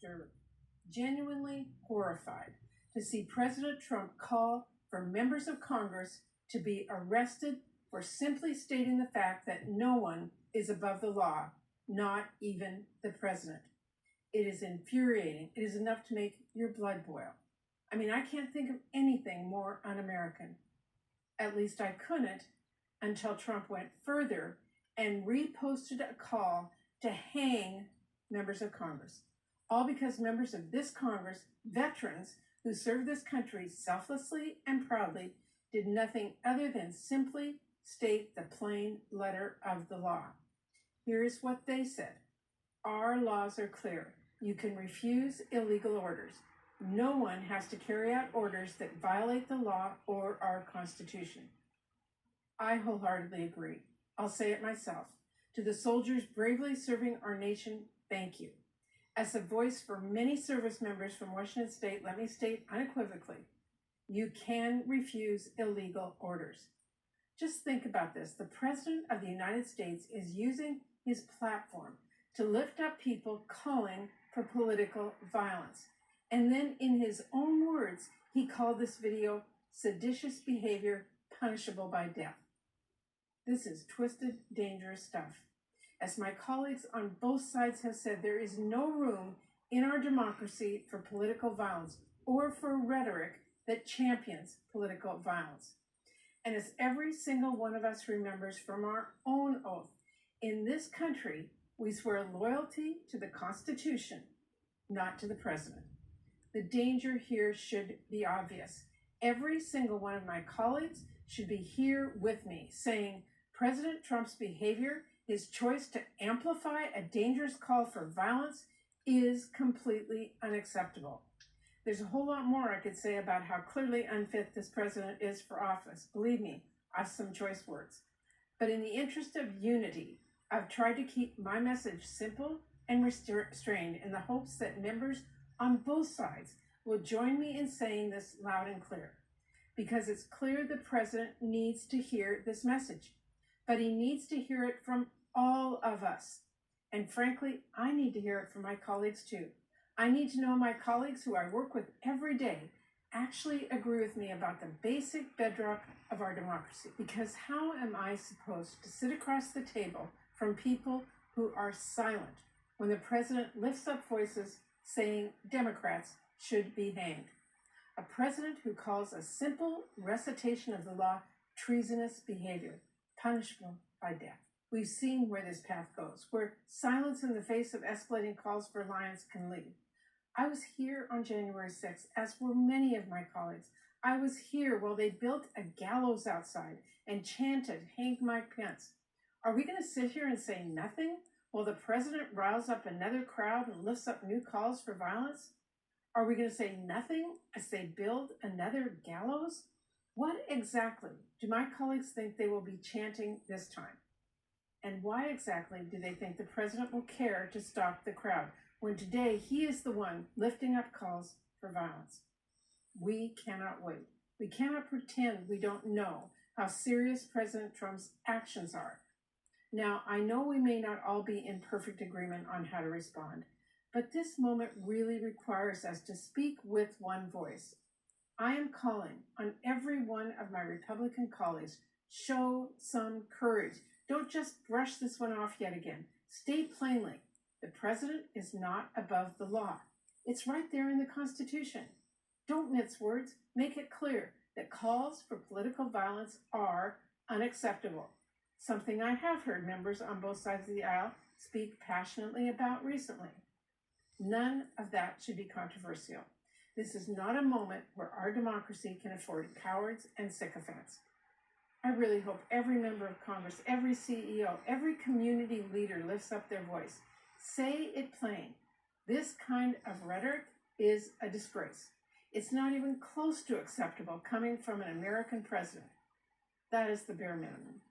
disturbing, genuinely horrified to see President Trump call for members of Congress to be arrested for simply stating the fact that no one is above the law, not even the president. It is infuriating. It is enough to make your blood boil. I mean, I can't think of anything more un-American. At least I couldn't until Trump went further and reposted a call to hang members of Congress. All because members of this Congress, veterans who served this country selflessly and proudly, did nothing other than simply state the plain letter of the law. Here's what they said. Our laws are clear. You can refuse illegal orders. No one has to carry out orders that violate the law or our Constitution. I wholeheartedly agree. I'll say it myself. To the soldiers bravely serving our nation, thank you. As a voice for many service members from Washington State, let me state unequivocally, you can refuse illegal orders. Just think about this. The President of the United States is using his platform to lift up people calling for political violence. And then in his own words, he called this video seditious behavior punishable by death. This is twisted, dangerous stuff. As my colleagues on both sides have said, there is no room in our democracy for political violence or for rhetoric that champions political violence. And as every single one of us remembers from our own oath, in this country, we swear loyalty to the Constitution, not to the president. The danger here should be obvious. Every single one of my colleagues should be here with me saying President Trump's behavior, his choice to amplify a dangerous call for violence, is completely unacceptable. There's a whole lot more I could say about how clearly unfit this president is for office. Believe me, I have some choice words. But in the interest of unity, I've tried to keep my message simple and restrained in the hopes that members on both sides will join me in saying this loud and clear. Because it's clear the president needs to hear this message. But he needs to hear it from all of us. And frankly, I need to hear it from my colleagues too. I need to know my colleagues who I work with every day actually agree with me about the basic bedrock of our democracy. Because how am I supposed to sit across the table from people who are silent when the president lifts up voices saying Democrats should be hanged? A president who calls a simple recitation of the law treasonous behavior, punishable by death. We've seen where this path goes, where silence in the face of escalating calls for alliance can lead. I was here on January 6th, as were many of my colleagues. I was here while they built a gallows outside and chanted, "Hang Mike Pence." Are we going to sit here and say nothing while the president riles up another crowd and lifts up new calls for violence? Are we going to say nothing as they build another gallows? What exactly do my colleagues think they will be chanting this time? And why exactly do they think the president will care to stop the crowd when today he is the one lifting up calls for violence? We cannot wait. We cannot pretend we don't know how serious President Trump's actions are. Now, I know we may not all be in perfect agreement on how to respond, but this moment really requires us to speak with one voice. I am calling on every one of my Republican colleagues, show some courage. Don't just brush this one off yet again. State plainly, the president is not above the law. It's right there in the Constitution. Don't mince words. Make it clear that calls for political violence are unacceptable. Something I have heard members on both sides of the aisle speak passionately about recently. None of that should be controversial. This is not a moment where our democracy can afford cowards and sycophants. I really hope every member of Congress, every CEO, every community leader lifts up their voice. Say it plain. This kind of rhetoric is a disgrace. It's not even close to acceptable coming from an American president. That is the bare minimum.